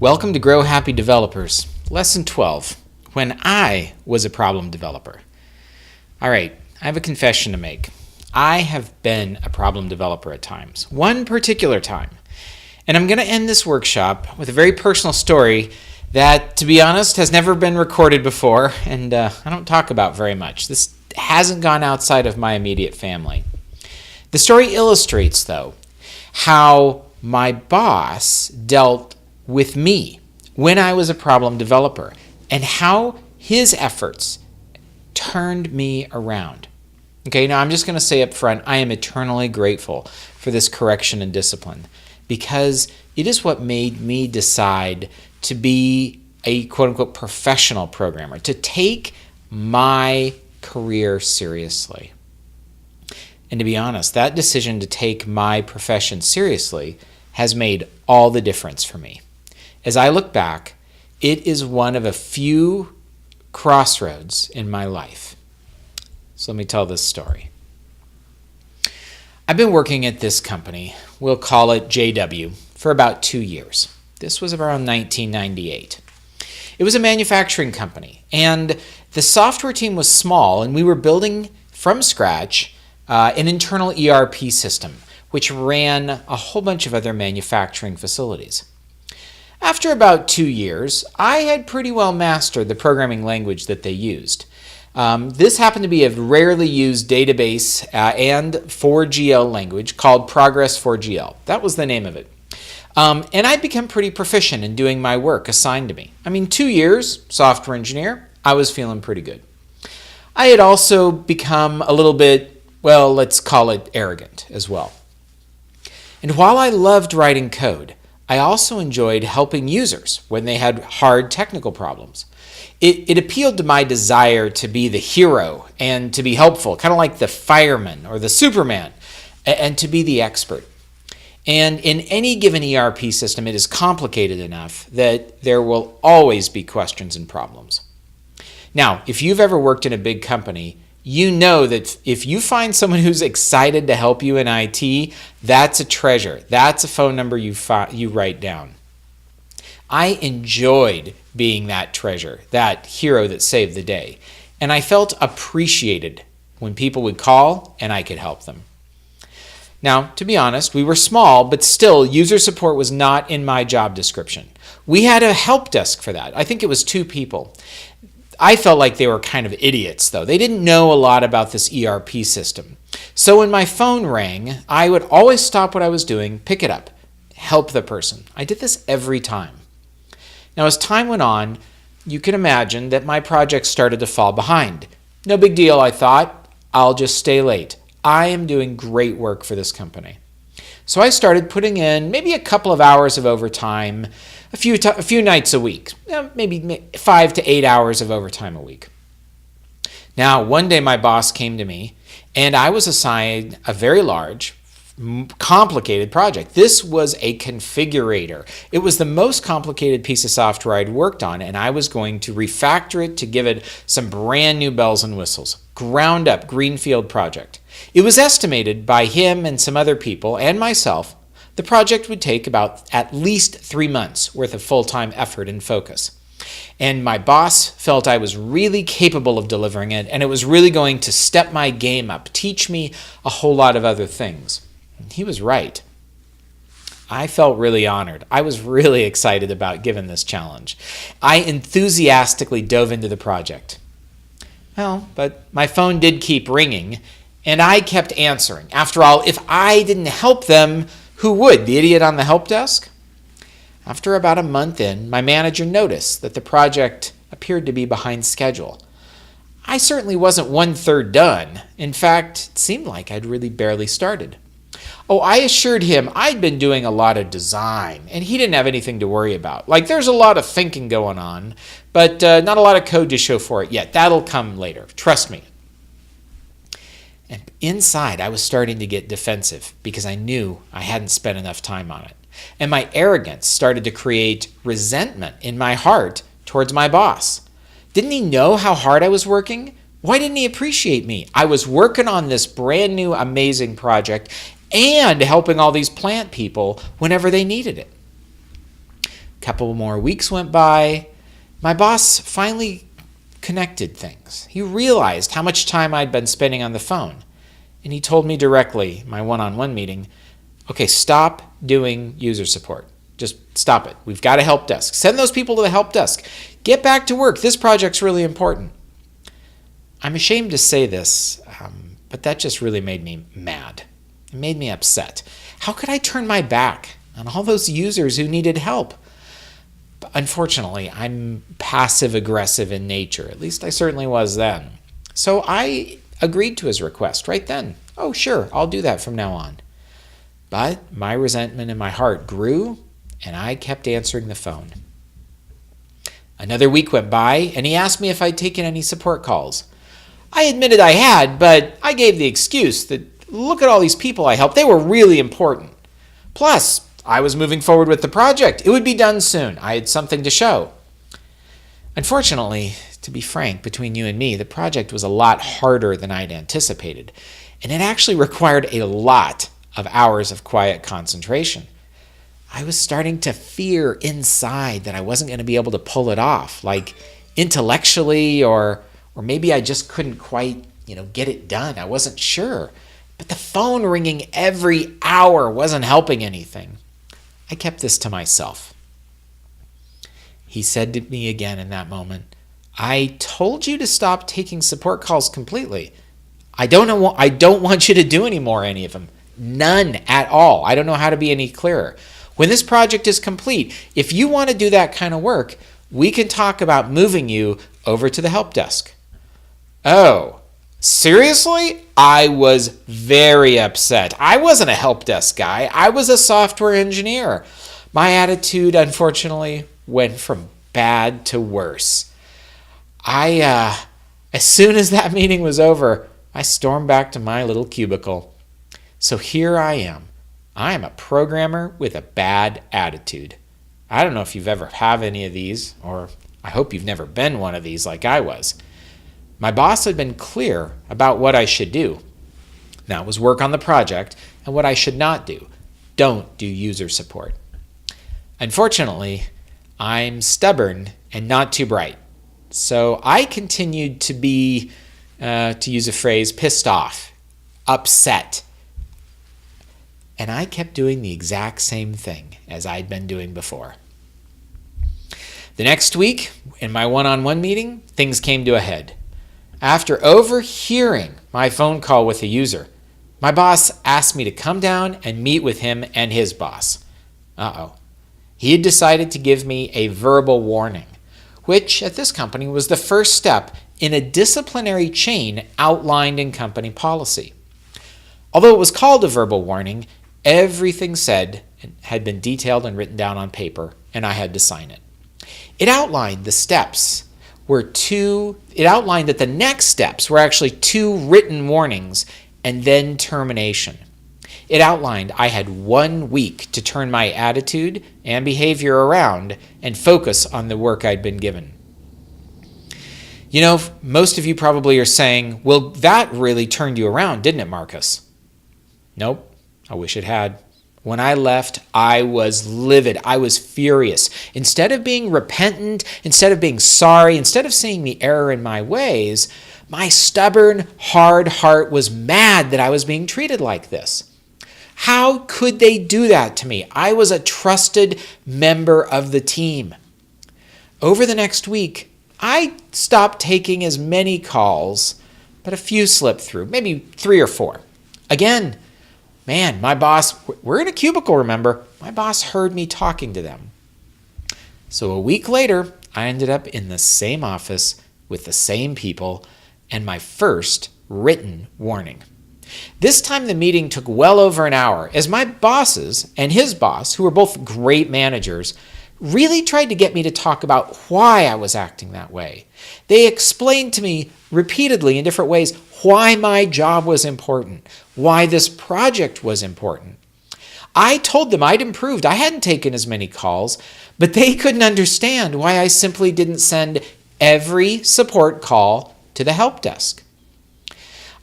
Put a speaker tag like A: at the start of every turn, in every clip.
A: Welcome to Grow Happy Developers, Lesson 12, When I Was a Problem Developer. All right, I have a confession to make. I have been a problem developer at times, one particular time. And I'm going to end this workshop with a very personal story that, to be honest, has never been recorded before, and I don't talk about very much. This hasn't gone outside of my immediate family. The story illustrates, though, how my boss dealt with me when I was a problem developer and how his efforts turned me around. Okay, now I'm just going to say up front, I am eternally grateful for this correction and discipline because it is what made me decide to be a quote-unquote professional programmer, to take my career seriously. And to be honest, that decision to take my profession seriously has made all the difference for me. As I look back, it is one of a few crossroads in my life. So let me tell this story. I've been working at this company, we'll call it JW, for about 2 years. This was around 1998. It was a manufacturing company, and the software team was small, and we were building from scratch an internal ERP system, which ran a whole bunch of other manufacturing facilities. After about 2 years, I had pretty well mastered the programming language that they used. This happened to be a rarely used database and 4GL language called Progress 4GL. That was the name of it. And I'd become pretty proficient in doing my work assigned to me. 2 years, software engineer, I was feeling pretty good. I had also become a little bit, well, let's call it arrogant as well. And while I loved writing code, I also enjoyed helping users when they had hard technical problems. It appealed to my desire to be the hero and to be helpful, kind of like the fireman or the Superman, and to be the expert. And in any given ERP system, it is complicated enough that there will always be questions and problems. Now, if you've ever worked in a big company, you know that if you find someone who's excited to help you in IT, that's a treasure. That's a phone number you write down. I enjoyed being that treasure, that hero that saved the day. And I felt appreciated when people would call and I could help them. Now, to be honest, we were small, but still, user support was not in my job description. We had a help desk for that. I think it was 2 people. I felt like they were kind of idiots, though. They didn't know a lot about this ERP system. So when my phone rang, I would always stop what I was doing, pick it up, help the person. I did this every time. Now, as time went on, you can imagine that my project started to fall behind. No big deal, I thought. I'll just stay late. I am doing great work for this company. So I started putting in maybe a couple of hours of overtime, a few nights a week, maybe 5 to 8 hours of overtime a week. Now, one day my boss came to me, and I was assigned a very large, complicated project. This was a configurator. It was the most complicated piece of software I'd worked on, and I was going to refactor it to give it some brand new bells and whistles. Ground up, greenfield project. It was estimated by him and some other people and myself the project would take about at least 3 months worth of full-time effort and focus. And my boss felt I was really capable of delivering it, and it was really going to step my game up, teach me a whole lot of other things. And he was right. I felt really honored. I was really excited about giving this challenge. I enthusiastically dove into the project. Well, but my phone did keep ringing, and I kept answering. After all, if I didn't help them, who would? The idiot on the help desk? After about a month in, my manager noticed that the project appeared to be behind schedule. I certainly wasn't 1/3 done. In fact, it seemed like I'd really barely started. I assured him I'd been doing a lot of design, and he didn't have anything to worry about. Like, there's a lot of thinking going on, but not a lot of code to show for it yet. That'll come later. Trust me. And inside, I was starting to get defensive because I knew I hadn't spent enough time on it. And my arrogance started to create resentment in my heart towards my boss. Didn't he know how hard I was working? Why didn't he appreciate me? I was working on this brand new, amazing project and helping all these plant people whenever they needed it. couple more weeks went by. My boss finally connected things. He realized how much time I'd been spending on the phone. And he told me directly, my one-on-one meeting, okay, stop doing user support. Just stop it. We've got a help desk. Send those people to the help desk. Get back to work. This project's really important. I'm ashamed to say this, but that just really made me mad. It made me upset. How could I turn my back on all those users who needed help? But unfortunately, I'm passive-aggressive in nature. At least I certainly was then. So I agreed to his request right then. Oh, sure, I'll do that from now on. But my resentment in my heart grew, and I kept answering the phone. Another week went by, and he asked me if I'd taken any support calls. I admitted I had, but I gave the excuse that, look at all these people I helped. They were really important. Plus, I was moving forward with the project. It would be done soon. I had something to show. Unfortunately, to be frank, between you and me, the project was a lot harder than I'd anticipated, and it actually required a lot of hours of quiet concentration. I was starting to fear inside that I wasn't going to be able to pull it off, like intellectually, or maybe I just couldn't quite, get it done. I wasn't sure. But the phone ringing every hour wasn't helping anything. I kept this to myself. He said to me again in that moment, I told you to stop taking support calls completely. I don't want you to do any of them. None at all. I don't know how to be any clearer. When this project is complete, if you want to do that kind of work, we can talk about moving you over to the help desk. Oh, seriously? I was very upset. I wasn't a help desk guy. I was a software engineer. My attitude, unfortunately, went from bad to worse. As soon as that meeting was over, I stormed back to my little cubicle. So here I am. I am a programmer with a bad attitude. I don't know if you've ever had any of these, or I hope you've never been one of these like I was. My boss had been clear about what I should do. That was work on the project, and what I should not do. Don't do user support. Unfortunately, I'm stubborn and not too bright. So I continued to be, to use a phrase, pissed off, upset. And I kept doing the exact same thing as I'd been doing before. The next week, in my one-on-one meeting, things came to a head. After overhearing my phone call with a user, my boss asked me to come down and meet with him and his boss. He had decided to give me a verbal warning, which at this company was the first step in a disciplinary chain outlined in company policy. Although it was called a verbal warning, everything said had been detailed and written down on paper, and I had to sign it. It outlined the steps it outlined that the next steps were actually 2 written warnings and then termination. It outlined I had 1 week to turn my attitude and behavior around and focus on the work I'd been given. Most of you probably are saying, well, that really turned you around, didn't it, Marcus? Nope, I wish it had. When I left, I was livid. I was furious. Instead of being repentant, instead of being sorry, instead of seeing the error in my ways, my stubborn, hard heart was mad that I was being treated like this. How could they do that to me? I was a trusted member of the team. Over the next week, I stopped taking as many calls, but a few slipped through, maybe 3 or 4. Again, my boss, we're in a cubicle, remember? My boss heard me talking to them. So a week later, I ended up in the same office with the same people and my first written warning. This time the meeting took well over an hour as my bosses and his boss, who were both great managers, really tried to get me to talk about why I was acting that way. They explained to me repeatedly in different ways why my job was important, why this project was important. I told them I'd improved. I hadn't taken as many calls, but they couldn't understand why I simply didn't send every support call to the help desk.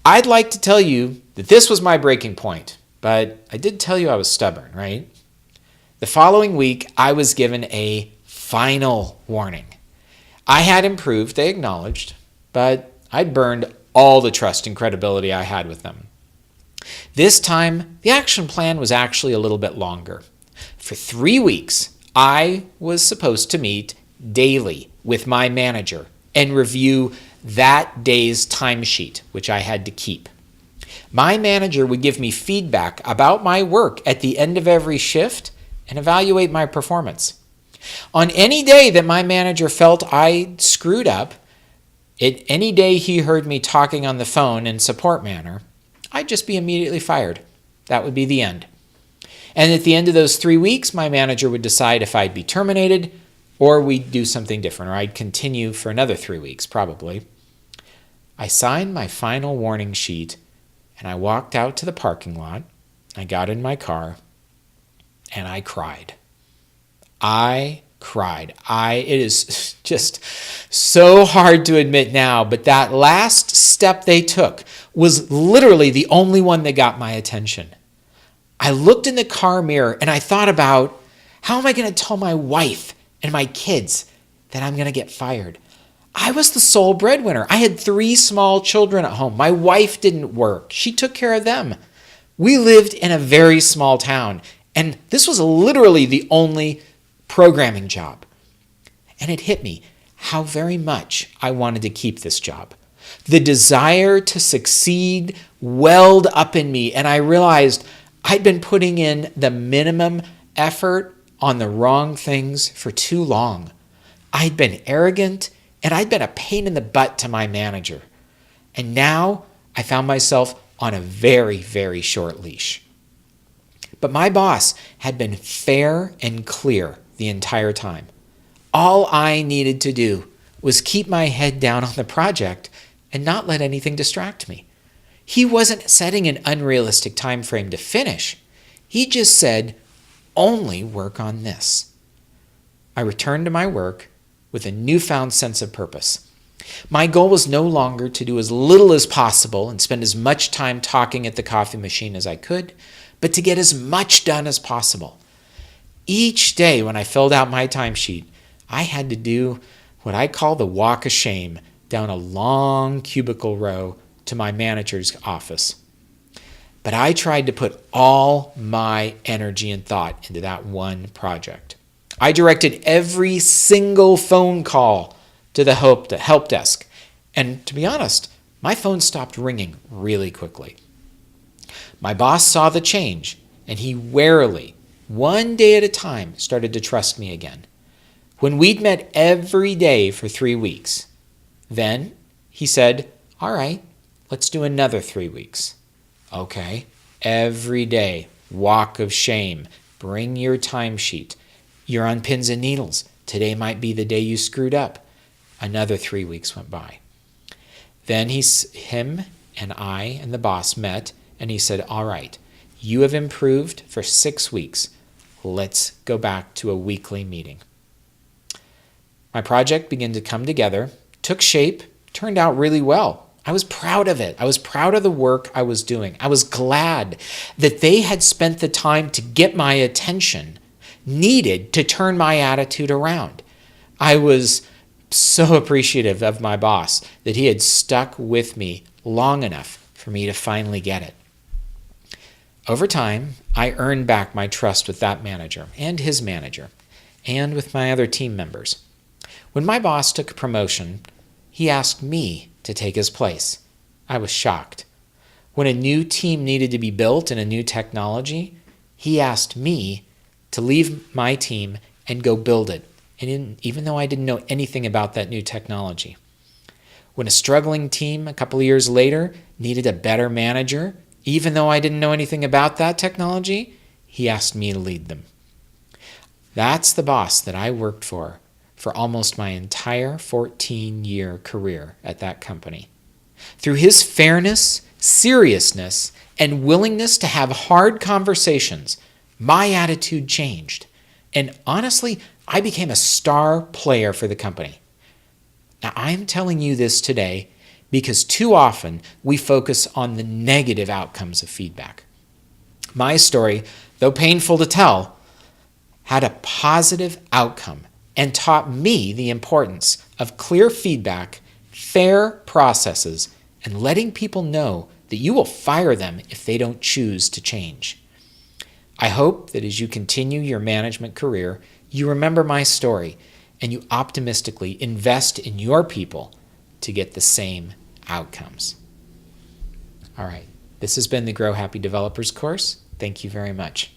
A: I'd like to tell you that this was my breaking point, but I did tell you I was stubborn, right? The following week, I was given a final warning. I had improved, they acknowledged, but I'd burned all the trust and credibility I had with them. This time, the action plan was actually a little bit longer. For 3 weeks, I was supposed to meet daily with my manager and review that day's timesheet, which I had to keep. My manager would give me feedback about my work at the end of every shift and evaluate my performance. On any day that my manager felt I screwed up, any day he heard me talking on the phone in support manner, I'd just be immediately fired. That would be the end. And at the end of those 3 weeks, my manager would decide if I'd be terminated or we'd do something different, or I'd continue for another 3 weeks, probably. I signed my final warning sheet and I walked out to the parking lot. I got in my car and I cried. I cried. It is just so hard to admit now, but that last step they took was literally the only one that got my attention. I looked in the car mirror and I thought about, how am I going to tell my wife and my kids that I'm going to get fired? I was the sole breadwinner. I had 3 small children at home. My wife didn't work. She took care of them. We lived in a very small town, and this was literally the only programming job. And it hit me how very much I wanted to keep this job. The desire to succeed welled up in me, and I realized I'd been putting in the minimum effort on the wrong things for too long. I'd been arrogant, and I'd been a pain in the butt to my manager. And now I found myself on a very, very short leash. But my boss had been fair and clear the entire time. All I needed to do was keep my head down on the project and not let anything distract me. He wasn't setting an unrealistic time frame to finish. He just said, only work on this. I returned to my work with a newfound sense of purpose. My goal was no longer to do as little as possible and spend as much time talking at the coffee machine as I could, but to get as much done as possible. Each day when I filled out my timesheet, I had to do what I call the walk of shame down a long cubicle row to my manager's office. But I tried to put all my energy and thought into that one project. I directed every single phone call to the help desk. And to be honest, my phone stopped ringing really quickly. My boss saw the change, and he warily, one day at a time, started to trust me again. When we'd met every day for 3 weeks, then he said, all right, let's do another 3 weeks. Okay, every day, walk of shame, bring your timesheet. You're on pins and needles. Today might be the day you screwed up. Another 3 weeks went by. Then him and I and the boss met, and he said, all right, you have improved for 6 weeks. Let's go back to a weekly meeting. My project began to come together, took shape, turned out really well. I was proud of it. I was proud of the work I was doing. I was glad that they had spent the time to get my attention needed to turn my attitude around. I was so appreciative of my boss that he had stuck with me long enough for me to finally get it. Over time, I earned back my trust with that manager and his manager, and with my other team members. When my boss took a promotion, he asked me to take his place. I was shocked. When a new team needed to be built in a new technology, he asked me to leave my team and go build it, and even though I didn't know anything about that new technology. When a struggling team a couple of years later needed a better manager, even though I didn't know anything about that technology, he asked me to lead them. That's the boss that I worked for almost my entire 14-year career at that company. Through his fairness, seriousness, and willingness to have hard conversations, my attitude changed. And honestly, I became a star player for the company. Now, I'm telling you this today because too often we focus on the negative outcomes of feedback. My story, though painful to tell, had a positive outcome and taught me the importance of clear feedback, fair processes, and letting people know that you will fire them if they don't choose to change. I hope that as you continue your management career, you remember my story and you optimistically invest in your people to get the same outcomes. All right, this has been the Grow Happy Developers course. Thank you very much.